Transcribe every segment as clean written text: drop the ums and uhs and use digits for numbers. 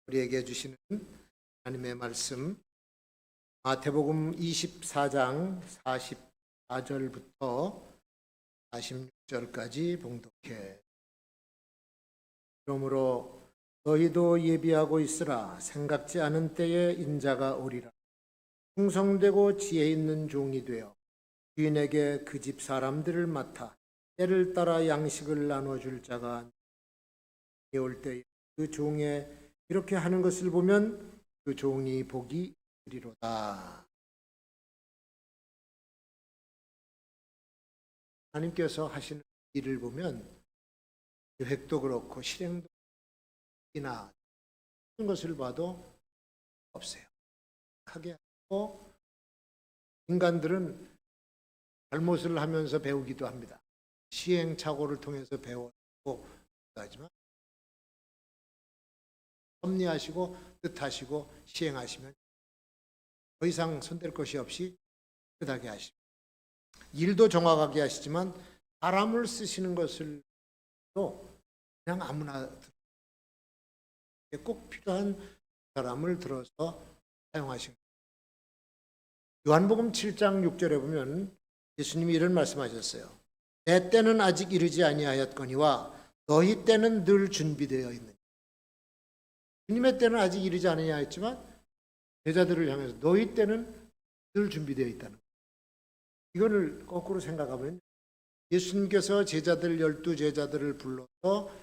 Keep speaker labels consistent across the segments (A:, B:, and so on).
A: 우리에게 주시는 하나님의 말씀, 마태복음 24장 44절부터 46절까지 봉독해. 그러므로 너희도 예비하고 있으라. 생각지 않은 때에 인자가 오리라. 충성되고 지혜 있는 종이 되어 주인에게 그 집 사람들을 맡아 때를 따라 양식을 나눠줄 자가 올 때에 그 종의 이렇게 하는 것을 보면 그 종이 복이 있으리로다. 하나님께서 하시는 일을 보면 계획도 그렇고 실행도 이나 그런 것을 봐도 없어요. 하게 하고 인간들은 잘못을 하면서 배우기도 합니다. 시행착오를 통해서 배우고 하지만 섭리하시고 뜻하시고 시행하시면 더 이상 손댈 것이 없이 끝하게 하시고, 일도 정확하게 하시지만 사람을 쓰시는 것을 또 그냥 아무나 꼭 필요한 사람을 들어서 사용하신 거예요. 요한복음 7장 6절에 보면 예수님이 이런 말씀하셨어요. 내 때는 아직 이르지 아니하였거니와 너희 때는 늘 준비되어 있느니라. 주님의 때는 아직 이르지 않으냐 했지만 제자들을 향해서 너희 때는 늘 준비되어 있다는 거예요. 이거를 거꾸로 생각하면 예수님께서 제자들 12제자들을 불러서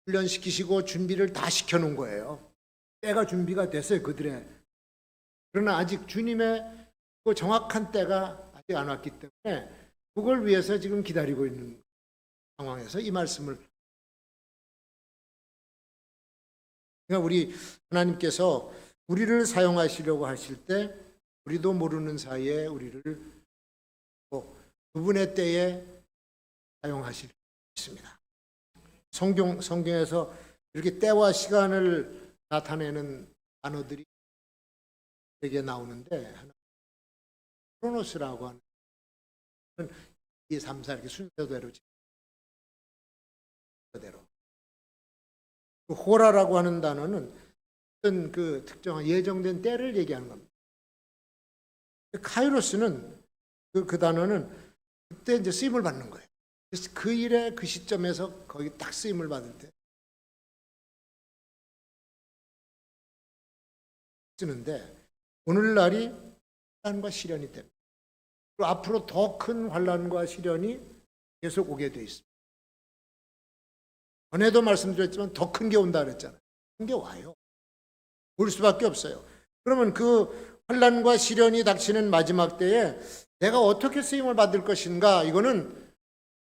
A: 훈련시키시고 준비를 다 시켜놓은 거예요. 때가 준비가 됐어요, 그들의. 그러나 아직 주님의 그 정확한 때가 아직 안 왔기 때문에 그걸 위해서 지금 기다리고 있는 상황에서 이 말씀을, 그러니까 우리 하나님께서 우리를 사용하시려고 하실 때 우리도 모르는 사이에 우리를 그분의 때에 사용하실 수 있습니다. 성경에서 이렇게 때와 시간을 나타내는 단어들이 되게 나오는데, 하나 크로노스라고 하는 2, 3, 4 이렇게 순서대로 호라라고 하는 단어는 어떤 그 특정한 예정된 때를 얘기하는 겁니다. 카이로스는 그 단어는 그때 이제 쓰임을 받는 거예요. 그래서 그 일에 그 시점에서 거기 딱 쓰임을 받을 때 쓰는데, 오늘날이 환란과 시련이 됩니다. 그리고 앞으로 더 큰 환란과 시련이 계속 오게 돼 있습니다. 전에도 말씀드렸지만 더 큰 게 온다 그랬잖아요. 큰 게 와요. 올 수밖에 없어요. 그러면 그 환란과 시련이 닥치는 마지막 때에 내가 어떻게 쓰임을 받을 것인가, 이거는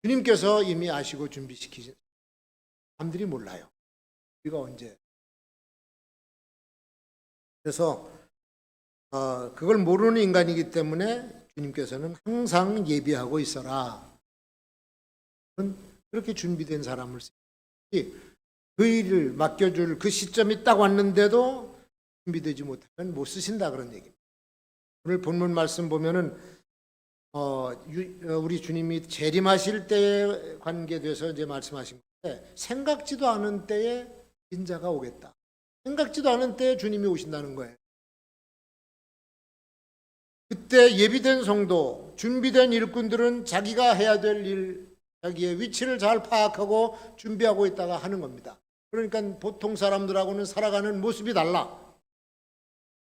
A: 주님께서 이미 아시고 준비시키신, 사람들이 몰라요. 우리가 언제. 그래서 그걸 모르는 인간이기 때문에 주님께서는 항상 예비하고 있어라. 그렇게 준비된 사람을 쓰지, 그 일을 맡겨줄 그 시점이 딱 왔는데도 준비되지 못하면 못 쓰신다, 그런 얘기입니다. 오늘 본문 말씀 보면은 우리 주님이 재림하실 때에 관계돼서 이제 말씀하신 건데, 생각지도 않은 때에 인자가 오겠다. 생각지도 않은 때에 주님이 오신다는 거예요. 그때 예비된 성도, 준비된 일꾼들은 자기가 해야 될 일, 자기의 위치를 잘 파악하고 준비하고 있다가 하는 겁니다. 그러니까 보통 사람들하고는 살아가는 모습이 달라.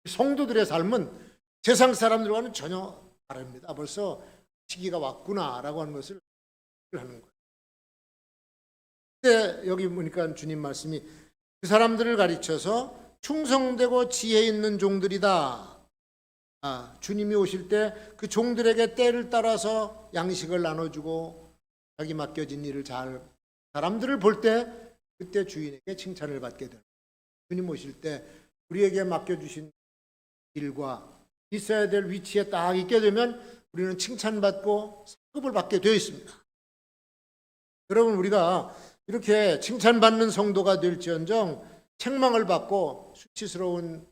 A: 성도들의 삶은 세상 사람들과는 전혀 다릅니다. 벌써 시기가 왔구나라고 하는 것을 하는 거예요. 그때 여기 보니까 주님 말씀이 그 사람들을 가르쳐서 충성되고 지혜 있는 종들이다. 주님이 오실 때 그 종들에게 때를 따라서 양식을 나눠주고 자기 맡겨진 일을 잘, 사람들을 볼 때 그때 주인에게 칭찬을 받게 되는, 주님 오실 때 우리에게 맡겨주신 일과 있어야 될 위치에 딱 있게 되면 우리는 칭찬받고 상급을 받게 되어 있습니다. 여러분, 우리가 이렇게 칭찬받는 성도가 될지언정 책망을 받고 수치스러운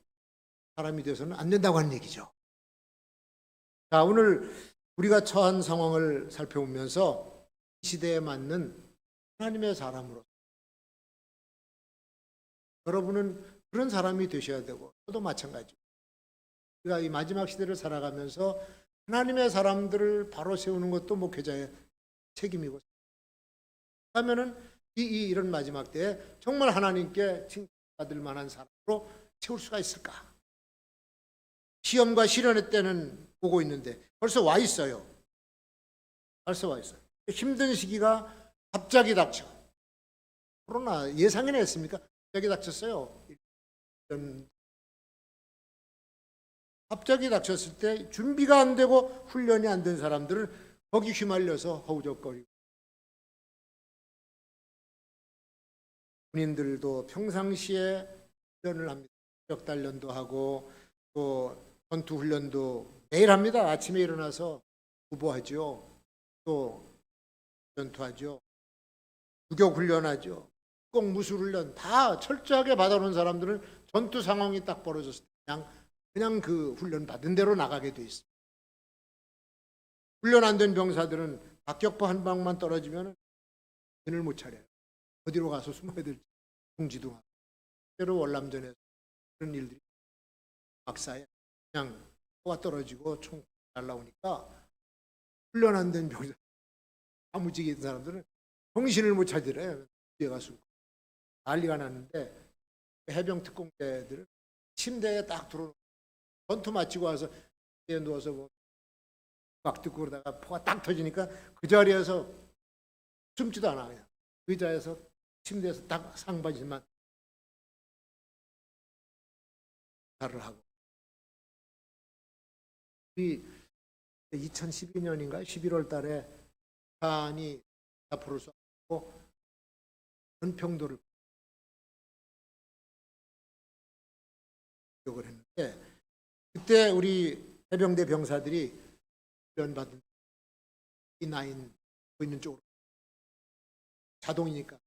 A: 사람이 되어서는 안 된다고 하는 얘기죠. 자, 오늘 우리가 처한 상황을 살펴보면서 이 시대에 맞는 하나님의 사람으로 여러분은 그런 사람이 되셔야 되고, 저도 마찬가지. 우리가 이 마지막 시대를 살아가면서 하나님의 사람들을 바로 세우는 것도 목회자의 책임이고, 하면은 이런 마지막 때에 정말 하나님께 칭찬받을 만한 사람으로 세울 수가 있을까? 시험과 시련의 때는 오고 있는데 벌써 와 있어요. 벌써 와 있어요. 힘든 시기가 갑자기 닥쳐. 코로나 예상이나 했습니까? 갑자기 닥쳤어요. 갑자기 닥쳤을 때 준비가 안 되고 훈련이 안 된 사람들은 거기 휘말려서 허우적거리고, 군인들도 평상시에 훈련을 합니다. 격단련도 하고 또 전투 훈련도 매일 합니다. 아침에 일어나서 구보하죠. 또 전투하죠. 유격 훈련하죠. 꼭 무술 훈련 다 철저하게 받아놓은 사람들은 전투 상황이 딱 벌어졌을 때 그냥 그 훈련 받은 대로 나가게 돼 있습니다. 훈련 안 된 병사들은 박격포 한 방만 떨어지면 눈을 못 차려요. 어디로 가서 숨어야 될지 궁지도 하고. 때로 월남전에서 그런 일들이 막사에 그냥 포가 떨어지고 총 날라오니까 훈련 안 된 병사, 아무지게 있는 사람들은 정신을 못 차리래요. 뒤에 가서 난리가 났는데, 해병 특공대들은 침대에 딱 들어놓고 전투 마치고 와서 침대에 누워서 막 듣고 그러다가 포가 딱 터지니까 그 자리에서 숨지도 않아요. 의자에서 침대에서 딱 상반신만 살을 하고. 우리 2012년인가 11월 달에 북한이 앞으로 쏘고 연평도를 공격을 했는데, 그때 우리 해병대 병사들이 훈련받은 E9 보이는 쪽으로 자동이니까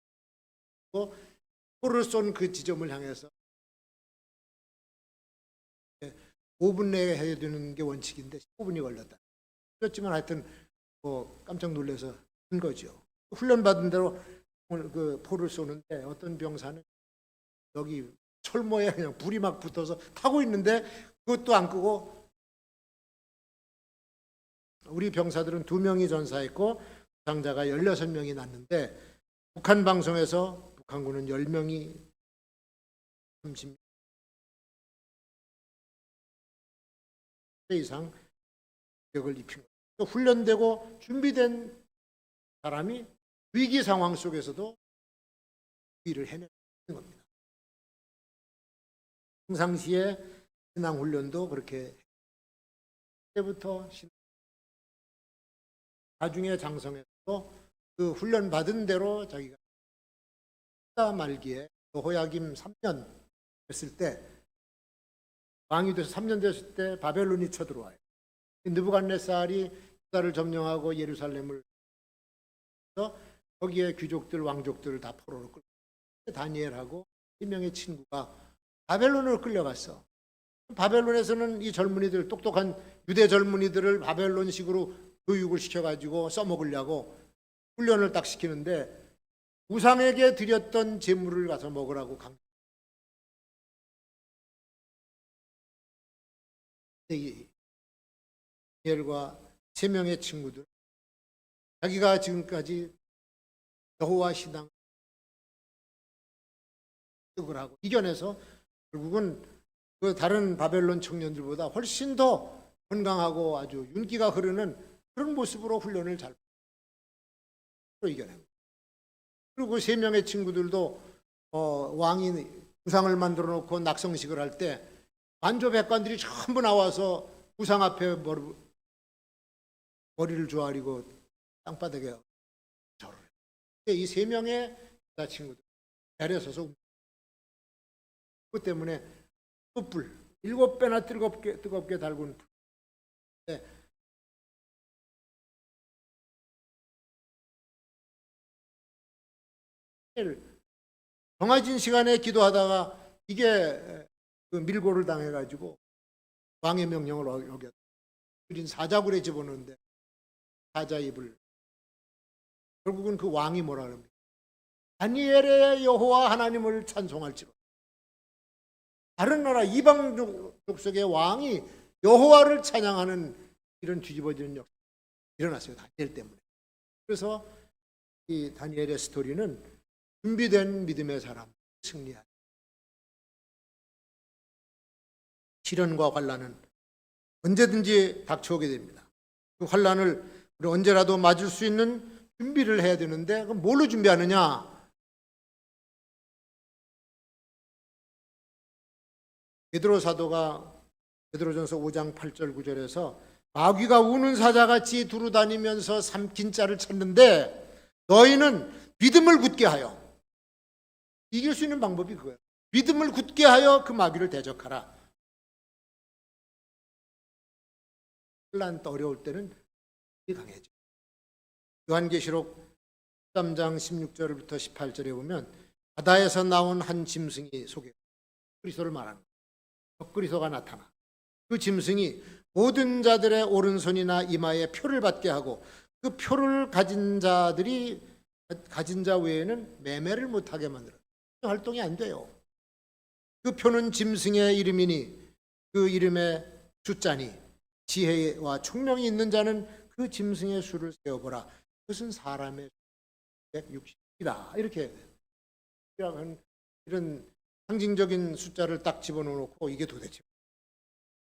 A: 포를 쏜 그 지점을 향해서 5분 내에 해야 되는 게 원칙인데 15분이 걸렸다. 그렇지만 하여튼 깜짝 놀라서 한 거죠. 훈련받은 대로 그 포를 쏘는데 어떤 병사는 여기 철모에 그냥 불이 막 붙어서 타고 있는데 그것도 안 끄고, 우리 병사들은 2명이 전사했고 부상자가 16명이 났는데, 북한 방송에서 북한군은 10명이 30명 이상 공격을 입힌 거예요. 훈련되고 준비된 사람이 위기 상황 속에서도 위기를 해내는 겁니다. 평상시에 신앙 훈련도 그렇게 때부터 나중에 장성에서도 그 훈련 받은 대로 자기가 말기에 호야김 3년 됐을 때, 왕이 돼서 3년 됐을 때 바벨론이 쳐들어와요. 느부갓네살이 유다를 점령하고 예루살렘을 해서 거기에 귀족들 왕족들을 다 포로로 끌고, 다니엘하고 3명의 친구가 바벨론으로 끌려갔어. 바벨론에서는 이 젊은이들, 똑똑한 유대 젊은이들을 바벨론식으로 교육을 시켜가지고 써먹으려고 훈련을 딱 시키는데, 우상에게 드렸던 제물을 가서 먹으라고 강요. 다니엘과 3명의 친구들, 자기가 지금까지 여호와 신앙 을 하고 이겨내서 결국은 그 다른 바벨론 청년들보다 훨씬 더 건강하고 아주 윤기가 흐르는 그런 모습으로 훈련을 잘 이겨냅니다. 그리고 그 3명의 친구들도 왕이 우상을 만들어 놓고 낙성식을 할 때 만조백관들이 전부 나와서 우상 앞에 머리를 조아리고 땅바닥에 절을 해요. 이 3명의 친구들 자리에 서서, 그 때문에 불 7배나 뜨겁게 달군 불. 정해진 시간에 기도하다가 이게 그 밀고를 당해가지고 왕의 명령을 어겼다. 그린 사자굴에 집어넣는데 사자 입을, 결국은 그 왕이 뭐라 그럽니까? 다니엘의 여호와 하나님을 찬송할지로. 다른 나라 이방 족속의 왕이 여호와를 찬양하는 이런 뒤집어지는 역사 일어났어요. 다니엘 때문에. 그래서 이 다니엘의 스토리는 준비된 믿음의 사람 승리한 시련과 환난은 언제든지 닥쳐오게 됩니다. 그 환난을 우리 언제라도 맞을 수 있는 준비를 해야 되는데 그럼 뭘로 준비하느냐? 베드로 사도가 베드로전서 5장 8절 9절에서 마귀가 우는 사자같이 두루다니면서 삼킨 자를 찾는데 너희는 믿음을 굳게 하여 이길 수 있는 방법이 그거예요. 믿음을 굳게 하여 그 마귀를 대적하라. 혼란 어려울 때는 강해져. 요한계시록 13장 16절부터 18절에 보면 바다에서 나온 한 짐승이 속에 그리스도를 말하는 거예요. 그리스도가 나타나 그 짐승이 모든 자들의 오른손이나 이마에 표를 받게 하고 그 표를 가진 자 외에는 매매를 못하게 만들어요. 활동이 안 돼요. 그 표는 짐승의 이름이니 그 이름의 숫자니 지혜와 총명이 있는 자는 그 짐승의 수를 세어보라. 그것은 사람의 160이다. 이렇게 이런 상징적인 숫자를 딱 집어넣고 이게 도대체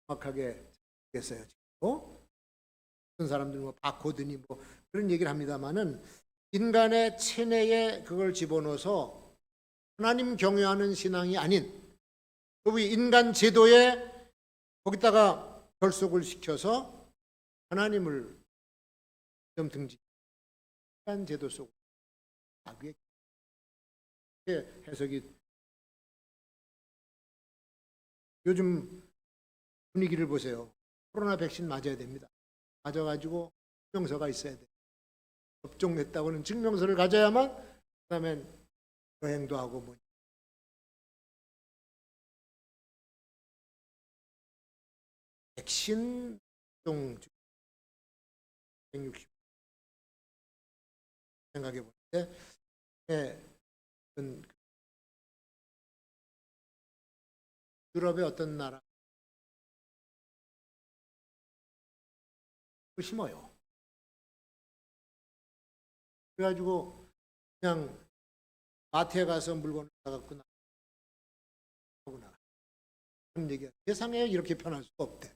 A: 정확하게 됐어요. 어떤 사람들은 뭐 바코드니 뭐 그런 얘기를 합니다만은 인간의 체내에 그걸 집어넣어서 하나님 경외하는 신앙이 아닌 그 인간 제도에 거기다가 결속을 시켜서 하나님을 좀 등지 인간 제도 속에 마귀의 해석이 요즘 분위기를 보세요. 코로나 백신 맞아야 됩니다. 맞아가지고 증명서가 있어야 돼. 접종했다고는 증명서를 가져야만 그다음에 여행도 하고 뭐. 백신 종 160 생각해 보는데 유럽의 어떤 나라 심어요. 그래가지고 그냥 마트에 가서 물건을 사갖고 나오구나 하는 얘기야. 세상에 이렇게 편할 수가 없대.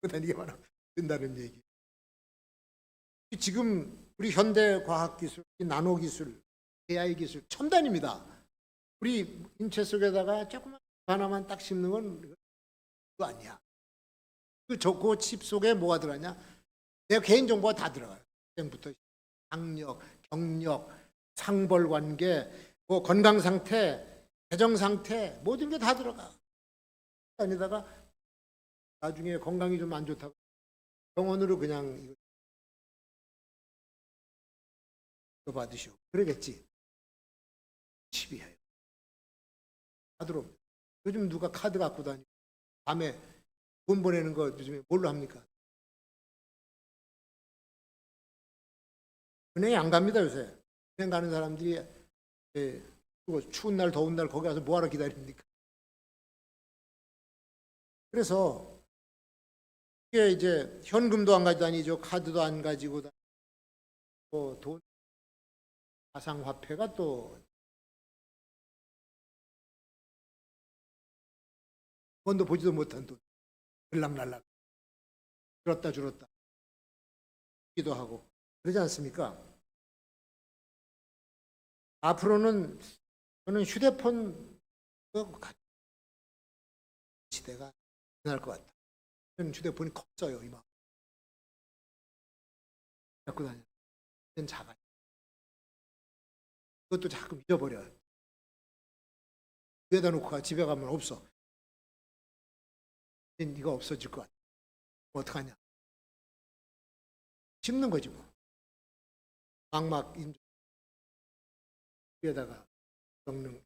A: 그다니 이게 바로 된다는 얘기. 지금 우리 현대 과학 기술, 나노 기술, AI 기술 첨단입니다. 우리 인체 속에다가 조그만 하나만 딱 심는 건 그거 아니야. 그 칩 속에 뭐가 들어가냐? 내 개인 정보가 다 들어가요. 부터 학력, 경력, 상벌 관계, 뭐 건강 상태, 재정 상태 모든 게 다 들어가. 아니다가 나중에 건강이 좀 안 좋다고 병원으로 그냥 이거 받으시오. 그러겠지. 칩이 해요. 카드로. 요즘 누가 카드 갖고 다니고 밤에 돈 보내는 거 요즘에 뭘로 합니까? 은행에 안 갑니다 요새. 은행 가는 사람들이 추운 날 더운 날 거기 가서 뭐하러 기다립니까? 그래서 이게 이제 현금도 안 가지고 다니죠. 카드도 안 가지고 다니고 돈 가상화폐가 또 번도 보지도 못한 돈 들락날락 줄었다 기도 하고 그러지 않습니까? 앞으로는 저는 휴대폰 시대가 지날 것 같다. 저는 휴대폰이 컸어요 이만 갖고 다녀. 작아요. 그것도 자꾸 잊어버려요. 위에다 놓고 가. 집에 가면 없어. 이거 없어질 것 같아. 뭐 어떡하냐? 짚는 거지 뭐. 망막 인조 위에다가 적는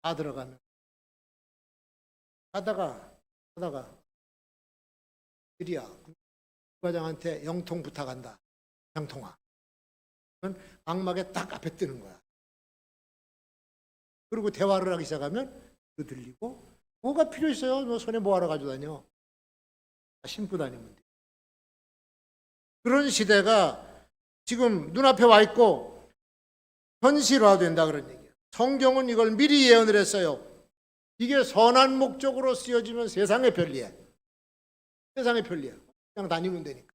A: 다 들어가면 하다가 드디어 국가장한테 영통 부탁한다. 영통아. 망막에 딱 앞에 뜨는 거야. 그리고 대화를 하기 시작하면 들리고 뭐가 필요 있어요? 너 손에 뭐하러 가지고 다녀? 신고 다니면 돼. 그런 시대가 지금 눈앞에 와 있고 현실화된다 그런 얘기예요. 성경은 이걸 미리 예언을 했어요. 이게 선한 목적으로 쓰여지면 세상에 편리해. 세상에 편리해. 그냥 다니면 되니까.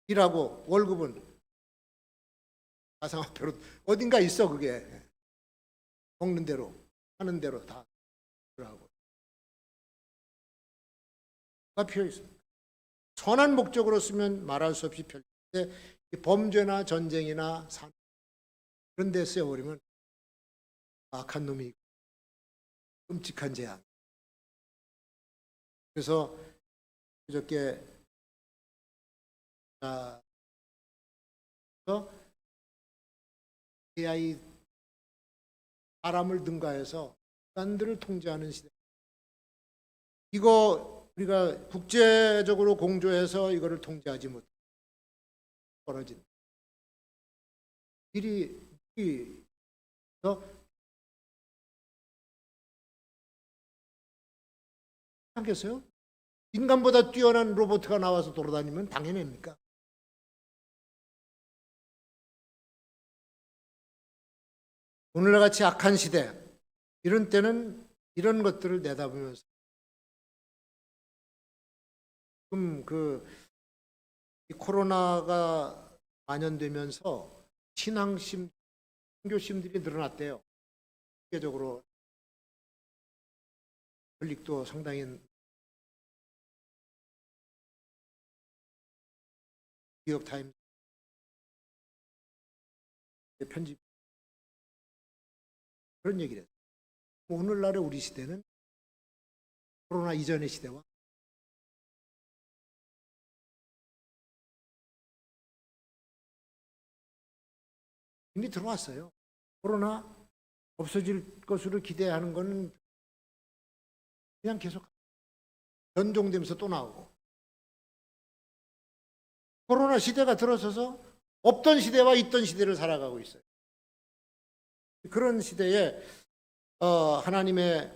A: 일하고 월급은 가상화폐로 어딘가 있어 그게. 먹는 대로 하는 대로 다 하고. 다 필요 있습니다. 선한 목적으로 쓰면 말할 수 없이 편리한데 범죄나 전쟁이나 산 그런 데 쓰여버리면 악한 놈이 끔찍한 재앙. 그래서 그저께 AI 사람을 능가해서 인간들을 통제하는 시대. 이거 우리가 국제적으로 공조해서 이거를 통제하지 못해 벌어진 일이 않겠어요? 인간보다 뛰어난 로봇가 나와서 돌아다니면 당연합니까? 오늘같이 악한 시대, 이런 때는 이런 것들을 내다보면서 지금 이 코로나가 만연되면서 신앙심, 종교심들이 늘어났대요. 세계적으로 권력도 상당히 뉴욕타임스 편집 그런 얘기를 했어요. 오늘날의 우리 시대는 코로나 이전의 시대와 이미 들어왔어요. 코로나 없어질 것으로 기대하는 거는 그냥 계속 변종되면서 또 나오고, 코로나 시대가 들어서서 없던 시대와 있던 시대를 살아가고 있어요. 그런 시대에 하나님의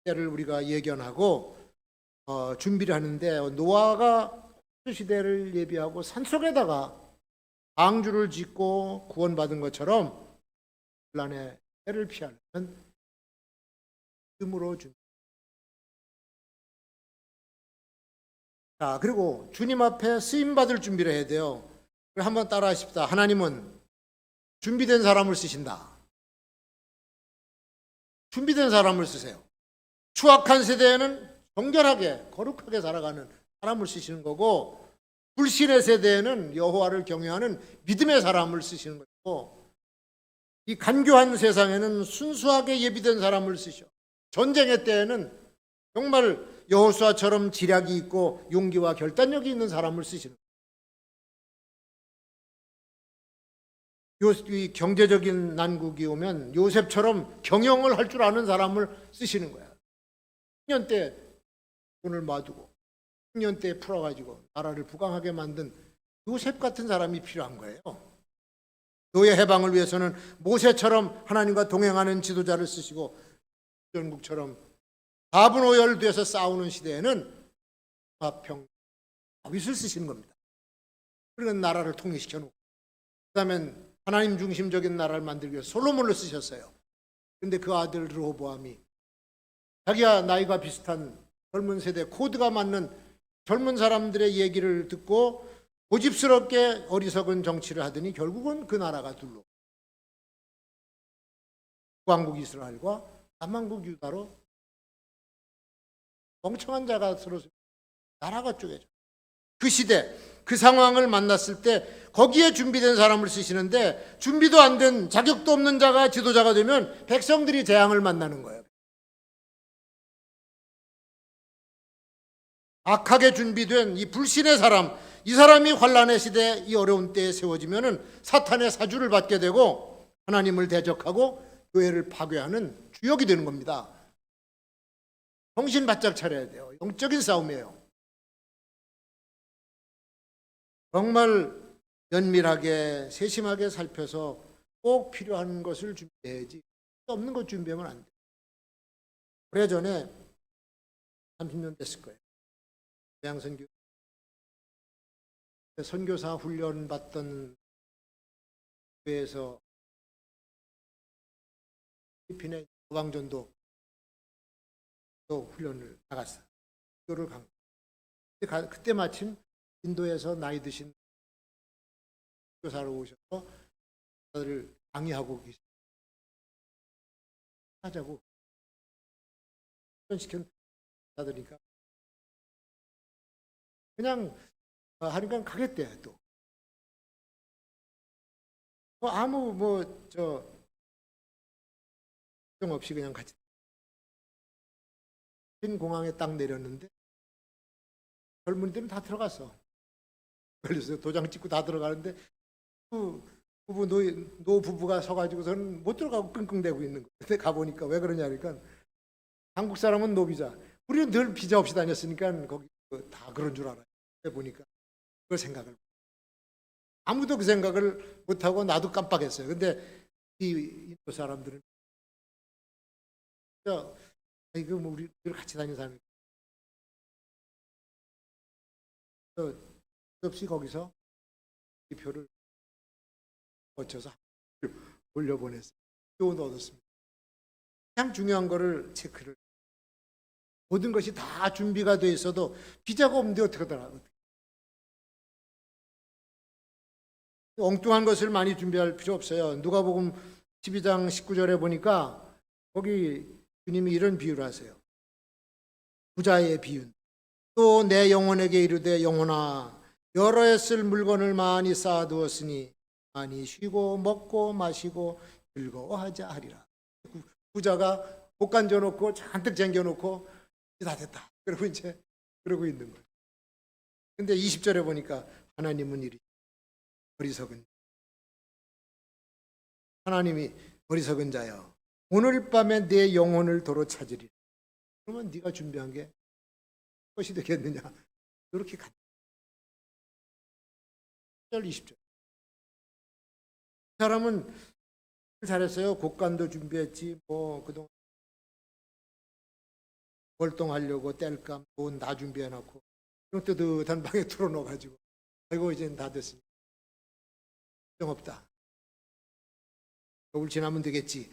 A: 때를 우리가 예견하고 준비를 하는데, 노아가 시대를 예비하고 산속에다가 방주를 짓고 구원받은 것처럼 혼란의 해를 피하는 믿음으로 준비. 자, 그리고 주님 앞에 쓰임 받을 준비를 해야 돼요. 한번 따라 하십시다. 하나님은 준비된 사람을 쓰신다. 준비된 사람을 쓰세요. 추악한 세대에는 정결하게 거룩하게 살아가는 사람을 쓰시는 거고, 불신의 세대에는 여호와를 경외하는 믿음의 사람을 쓰시는 거고, 이 간교한 세상에는 순수하게 예비된 사람을 쓰셔. 전쟁의 때에는 정말 여호수아처럼 지략이 있고 용기와 결단력이 있는 사람을 쓰시는 거예요. 이 경제적인 난국이 오면 요셉처럼 경영을 할 줄 아는 사람을 쓰시는 거야. 10년 때 돈을 모아두고 10년 때 풀어가지고 나라를 부강하게 만든 요셉 같은 사람이 필요한 거예요. 노예 해방을 위해서는 모세처럼 하나님과 동행하는 지도자를 쓰시고, 전국처럼 다분오열돼서 싸우는 시대에는 화평 다윗을 쓰시는 겁니다. 그런 나라를 통일시켜 놓고, 그다음엔 하나님 중심적인 나라를 만들기 위해서 솔로몬을 쓰셨어요. 그런데 그 아들 르호보암이 자기가 나이가 비슷한 젊은 세대 코드가 맞는 젊은 사람들의 얘기를 듣고 고집스럽게 어리석은 정치를 하더니 결국은 그 나라가 둘로 북왕국 이스라엘과 남왕국 유다로 멍청한 자가 서로 나라가 쪼개져. 그 시대, 그 상황을 만났을 때 거기에 준비된 사람을 쓰시는데, 준비도 안 된 자격도 없는 자가 지도자가 되면 백성들이 재앙을 만나는 거예요. 악하게 준비된 이 불신의 사람, 이 사람이 환난의 시대, 이 어려운 때에 세워지면은 사탄의 사주를 받게 되고 하나님을 대적하고 교회를 파괴하는 주역이 되는 겁니다. 정신 바짝 차려야 돼요. 영적인 싸움이에요. 정말 면밀하게 세심하게 살펴서 꼭 필요한 것을 준비해야지, 없는 것 준비하면 안 돼요. 오래전에 30년 됐을 거예요. 대양선교 선교사 훈련 받던 교회에서 필리핀의 소방전도 또 훈련을 나갔어요. 교를 간 거예요. 그때 마침 인도에서 나이 드신 교사로 오셔서 저를 강의하고 계시고 하자고 훈련시켜 받으니까 그냥 하니까 가겠대. 또 아무 걱정 없이 그냥 같이 공항에 딱 내렸는데 젊은이들은 다 들어갔어. 그래서 도장 찍고 다 들어가는데 노 부부가 서가지고서는 못 들어가고 끙끙대고 있는 거예요. 근데 가보니까 왜 그러냐니까 한국 사람은 노비자, 우리는 늘 비자 없이 다녔으니까 거기 다 그런 줄 알아요. 보니까 그걸 생각을 아무도 그 생각을 못하고 나도 깜빡했어요. 근데 이 인도 사람들은 이거 뭐 우리 같이 다니는 사람이 없이 거기서 이 표를 거쳐서 올려보냈어요. 교훈 얻었습니다. 가장 중요한 거를 체크를 모든 것이 다 준비가 돼 있어도 비자가 없는데 어떻게 하더라. 엉뚱한 것을 많이 준비할 필요 없어요. 누가복음 12장 19절에 보니까 거기 주님이 이런 비유를 하세요. 부자의 비유. 또 내 영혼에게 이르되 영혼아 여러 해 쓸 물건을 많이 쌓아두었으니 많이 쉬고 먹고 마시고 즐거워하자 하리라. 부자가 복간 줘놓고 잔뜩 쟁겨놓고 다 됐다. 그러고 이제 그러고 있는 거예요. 근데 20절에 보니까 하나님은 이리 어리석은 하나님이 어리석은 자여 오늘 밤에 내 영혼을 도로 찾으리라. 그러면 네가 준비한 게 것이 되겠느냐. 이렇게 갔다. 20절. 그 사람은 잘했어요. 곡간도 준비했지. 그동안 월동하려고 땔감 돈 다 준비해놓고 뜨뜻한 방에 틀어놓아가지고 아이고 이제는 다 됐으니까 걱정 없다. 겨울 지나면 되겠지.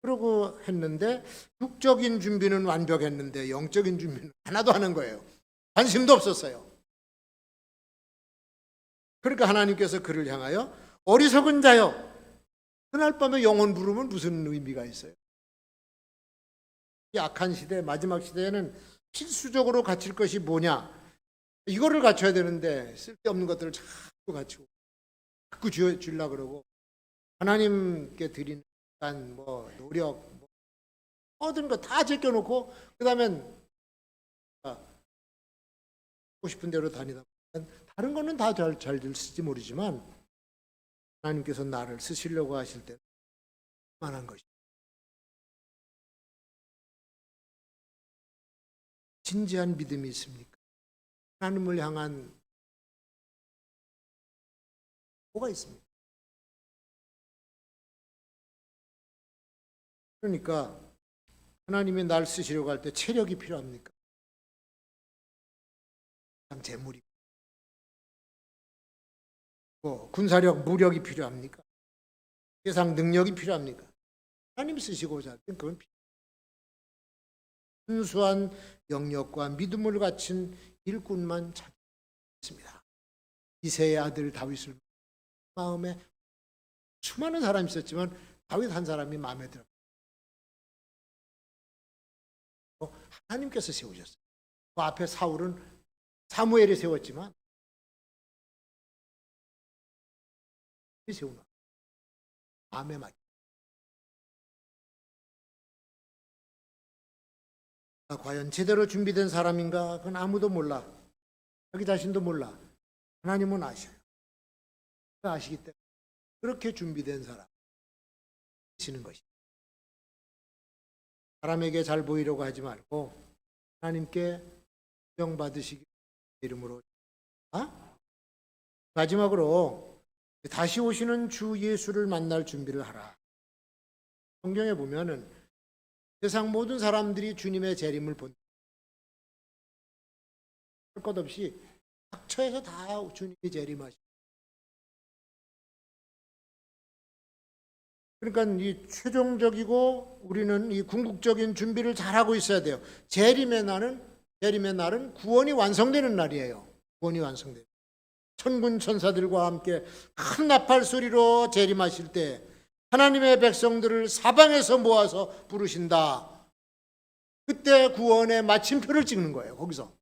A: 그러고 했는데 육적인 준비는 완벽했는데 영적인 준비는 하나도 하는 거예요. 관심도 없었어요. 그러니까 하나님께서 그를 향하여 어리석은 자여 그날 밤에 영혼 부르면 무슨 의미가 있어요? 이 악한 시대 마지막 시대에는 필수적으로 갖출 것이 뭐냐? 이거를 갖춰야 되는데 쓸데없는 것들을 자꾸 갖추고 자꾸 주려고 그러고 하나님께 드리는 노력 모든 거 다 제껴놓고 그 다음엔 하고 싶은 대로 다니다 보면 다른 거는 다 잘 쓸지 모르지만 하나님께서 나를 쓰시려고 하실 때는 만한 것이 진지한 믿음이 있습니까? 하나님을 향한 뭐가 있습니까? 그러니까 하나님이 날 쓰시려고 할 때 체력이 필요합니까? 재물이 군사력, 무력이 필요합니까? 세상 능력이 필요합니까? 하나님 쓰시고자 할 땐 그건 순수한 영역과 믿음을 갖춘 일꾼만 찾습니다. 이새의 아들 다윗을 마음에 수많은 사람이 있었지만 다윗 한 사람이 마음에 들어. 하나님께서 세우셨어요. 그 앞에 사울은 사무엘이 세웠지만 세우나 마음에 맞. 과연 제대로 준비된 사람인가? 그건 아무도 몰라. 자기 자신도 몰라. 하나님은 아셔요. 아시기 때문에 그렇게 준비된 사람 시는 것이. 사람에게 잘 보이려고 하지 말고 하나님께 인정받으시기 이름으로. 마지막으로 다시 오시는 주 예수를 만날 준비를 하라. 성경에 보면은 세상 모든 사람들이 주님의 재림을 볼 것 없이 각처에서 다 주님이 재림하시고, 그러니까 이 최종적이고 우리는 이 궁극적인 준비를 잘하고 있어야 돼요. 재림의 날은 구원이 완성되는 날이에요. 구원이 완성돼요. 천군 천사들과 함께 큰 나팔 소리로 재림하실 때 하나님의 백성들을 사방에서 모아서 부르신다. 그때 구원의 마침표를 찍는 거예요. 거기서.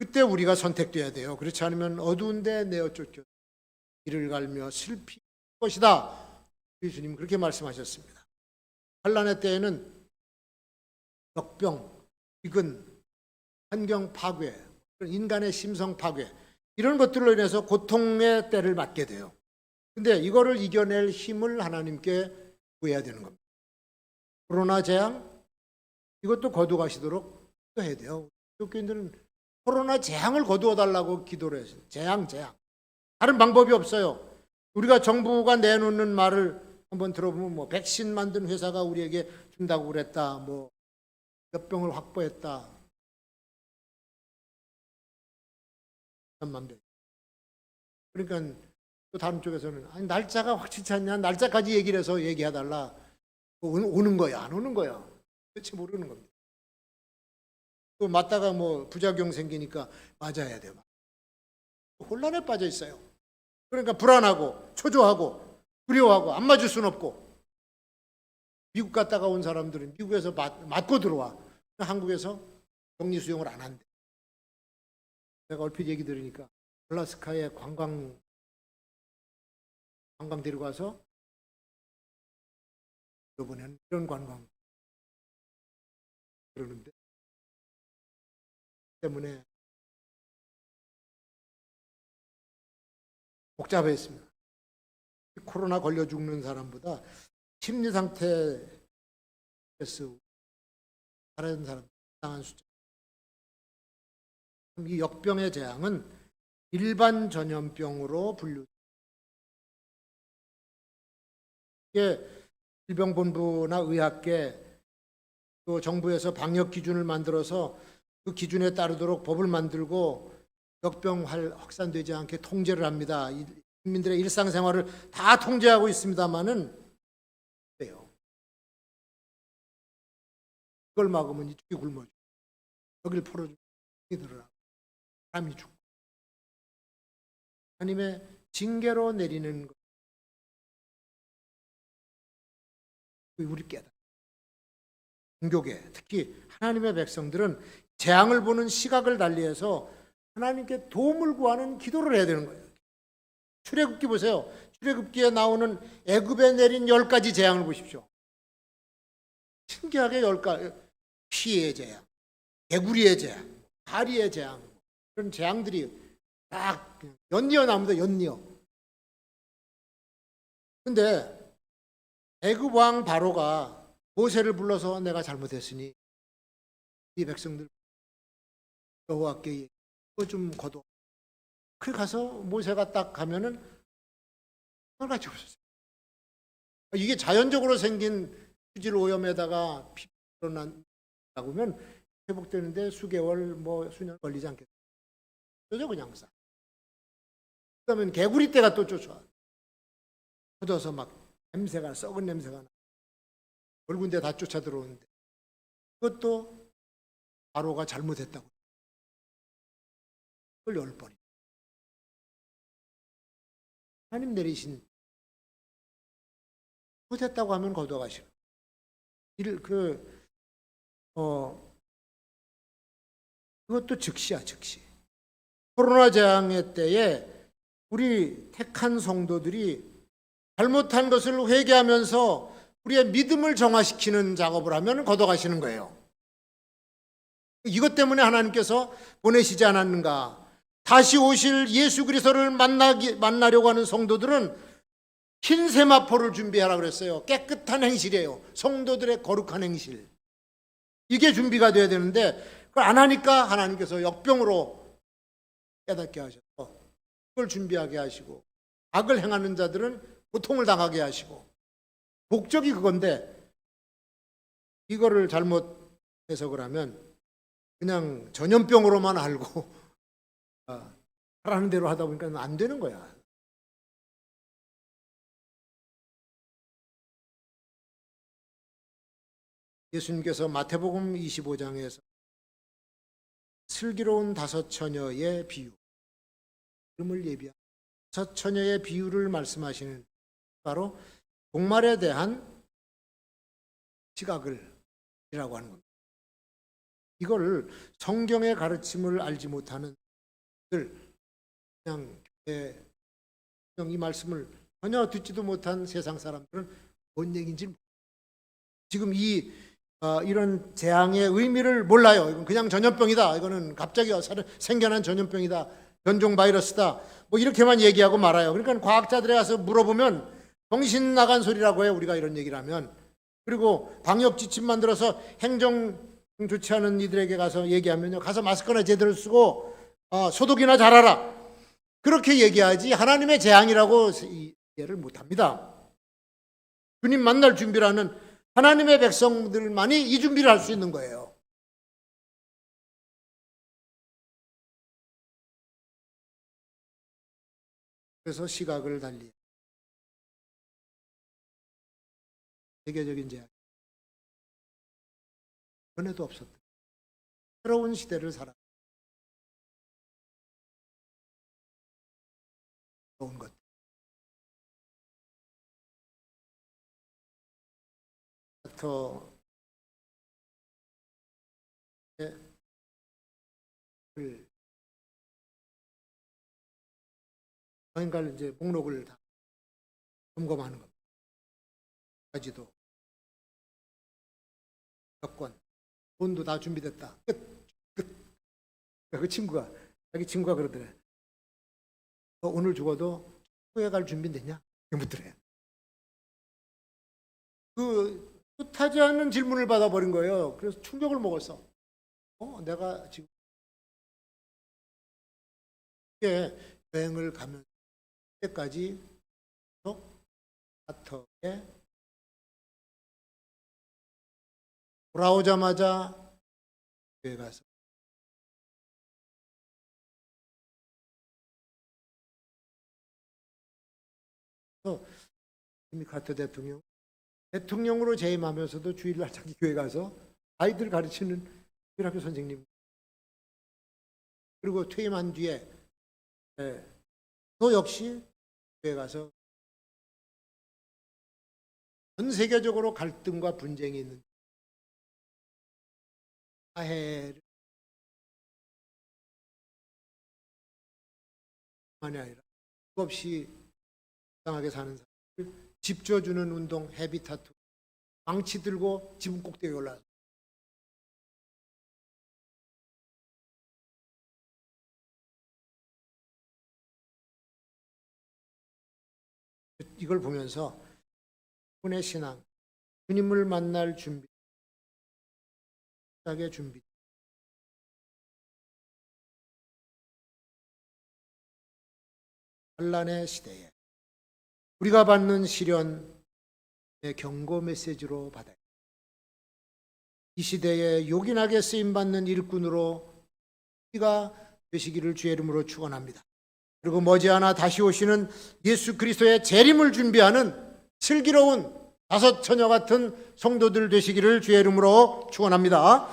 A: 그때 우리가 선택돼야 돼요. 그렇지 않으면 어두운데 내어 쫓겨 길을 갈며 슬피 것이다. 예수님 그렇게 말씀하셨습니다. 환난의 때에는 역병, 기근, 환경 파괴, 인간의 심성 파괴, 이런 것들로 인해서 고통의 때를 맞게 돼요. 근데 이거를 이겨낼 힘을 하나님께 구해야 되는 겁니다. 코로나 재앙, 이것도 거두가시도록 해야 돼요. 기독교인들은 코로나 재앙을 거두어 달라고 기도를 했어요. 재앙. 다른 방법이 없어요. 우리가 정부가 내놓는 말을 한번 들어보면 뭐 백신 만든 회사가 우리에게 준다고 그랬다. 뭐 몇 병을 확보했다. 그러니까 또 다른 쪽에서는 아니 날짜가 확실치 않냐? 날짜까지 얘기를 해서 얘기해달라. 오는 거야, 안 오는 거야? 도대체 모르는 겁니다. 또 맞다가 뭐 부작용 생기니까 맞아야 돼요. 혼란에 빠져 있어요. 그러니까 불안하고 초조하고 두려워하고 안 맞을 수는 없고, 미국 갔다가 온 사람들은 미국에서 맞고 들어와. 한국에서 격리 수용을 안 한대. 내가 얼핏 얘기 들으니까 알래스카에 관광 데리고 가서 이번에는 이런 관광 그러는데 때문에 복잡했습니다. 코로나 걸려 죽는 사람보다 심리 상태 스트레스 다른 사람 당한 숫자. 이 역병의 재앙은 일반 전염병으로 분류. 이게 질병본부나 의학계 또 정부에서 방역 기준을 만들어서 그 기준에 따르도록 법을 만들고 역병 확산되지 않게 통제를 합니다. 국민들의 일상생활을 다 통제하고 있습니다만은 그래요. 그걸 막으면 이쪽이 굶어져. 여기를 풀어주면 들어라. 사람이 죽고. 하나님의 징계로 내리는 것. 우리 깨달아. 종교계, 특히 하나님의 백성들은 재앙을 보는 시각을 달리해서 하나님께 도움을 구하는 기도를 해야 되는 거예요. 출애굽기 보세요. 출애굽기에 나오는 애굽에 내린 10가지 재앙을 보십시오. 신기하게 10가지. 피의 재앙, 개구리의 재앙, 다리의 재앙, 그런 재앙들이 딱 연이어 나옵니다. 연이어. 근데 애굽 왕 바로가 모세를 불러서 내가 잘못했으니 이 백성들 여호와께 이거 좀 거둬. 그 가서 모세가 딱 가면은 그걸 가지고 있었어요. 이게 자연적으로 생긴 수질 오염에다가 피 일어난다고 하면 회복되는데 수개월 뭐 수년 걸리지 않겠어요. 그냥 싸. 그러면 개구리 떼가 또 쫓아와. 걷어서 막 냄새가 썩은 냄새가 나. 얼굴인데 다 쫓아 들어오는데 그것도 바로가 잘못했다고. 그걸 10번이. 하나님 내리신 못했다고 하면 거둬가시고 그것도 즉시야. 즉시. 코로나 재앙의 때에 우리 택한 성도들이 잘못한 것을 회개하면서 우리의 믿음을 정화시키는 작업을 하면 걷어가시는 거예요. 이것 때문에 하나님께서 보내시지 않았는가. 다시 오실 예수 그리스도를 만나려고 하는 성도들은 흰 세마포를 준비하라고 그랬어요. 깨끗한 행실이에요. 성도들의 거룩한 행실. 이게 준비가 돼야 되는데 그걸 안 하니까 하나님께서 역병으로 깨닫게 하셔서 그걸 준비하게 하시고, 악을 행하는 자들은 고통을 당하게 하시고, 목적이 그건데 이거를 잘못 해석을 하면 그냥 전염병으로만 알고 하라는 대로 하다 보니까 안 되는 거야. 예수님께서 마태복음 25장에서 슬기로운 5처녀의 비유, 이름을 예비한 5처녀의 비유를 말씀하시는 바로 종말에 대한 시각이라고 하는 겁니다. 이걸 성경의 가르침을 알지 못하는 그냥 이 말씀을 전혀 듣지도 못한 세상 사람들은 뭔 얘기인지 지금 이런 재앙의 의미를 몰라요. 이건 그냥 전염병이다. 이거는 갑자기 생겨난 전염병이다. 변종 바이러스다. 뭐 이렇게만 얘기하고 말아요. 그러니까 과학자들에 가서 물어보면 정신 나간 소리라고 해요. 우리가 이런 얘기를 하면. 그리고 방역 지침 만들어서 행정 좋지 않은 이들에게 가서 얘기하면요. 가서 마스크나 제대로 쓰고 소독이나 잘하라. 그렇게 얘기하지 하나님의 재앙이라고 이해를 못합니다. 주님 만날 준비라는 하나님의 백성들만이 이 준비를 할 수 있는 거예요. 그래서 시각을 달리 세계적인 재앙 전에도 없었다. 새로운 시대를 살아 온 것. 그러니까 이제 목록을 다 점검하는 겁니다. 가지도 여권, 돈도 다 준비됐다. 끝. 그 친구가 자기 친구가 그러더래. 너 오늘 죽어도 후회 갈 준비 됐냐? 묻더래. 그 뜻하지 않은 질문을 받아버린 거예요. 그래서 충격을 먹었어. 내가 지금 여행을 가면 때까지 아터에 돌아오자마자 교회 가서 지미 카터 대통령으로 재임하면서도 주일날 자기 교회 가서 아이들 가르치는 주일학교 선생님, 그리고 퇴임한 뒤에 또 역시 교회 가서 전 세계적으로 갈등과 분쟁이 있는 화해를 만이 아니라 없이 이상하게 사는 사람을 집 줘주는 운동, 헤비타투, 망치 들고 지붕 꼭대기에 올라서 이걸 보면서 분의 신앙, 주님을 만날 준비, 시작의 준비, 환난의 시대에 우리가 받는 시련의 경고 메시지로 받아요. 이 시대에 요긴하게 쓰임받는 일꾼으로 우리가 되시기를 주의 이름으로 축원합니다. 그리고 머지않아 다시 오시는 예수 그리스도의 재림을 준비하는 슬기로운 5처녀 같은 성도들 되시기를 주의 이름으로 축원합니다.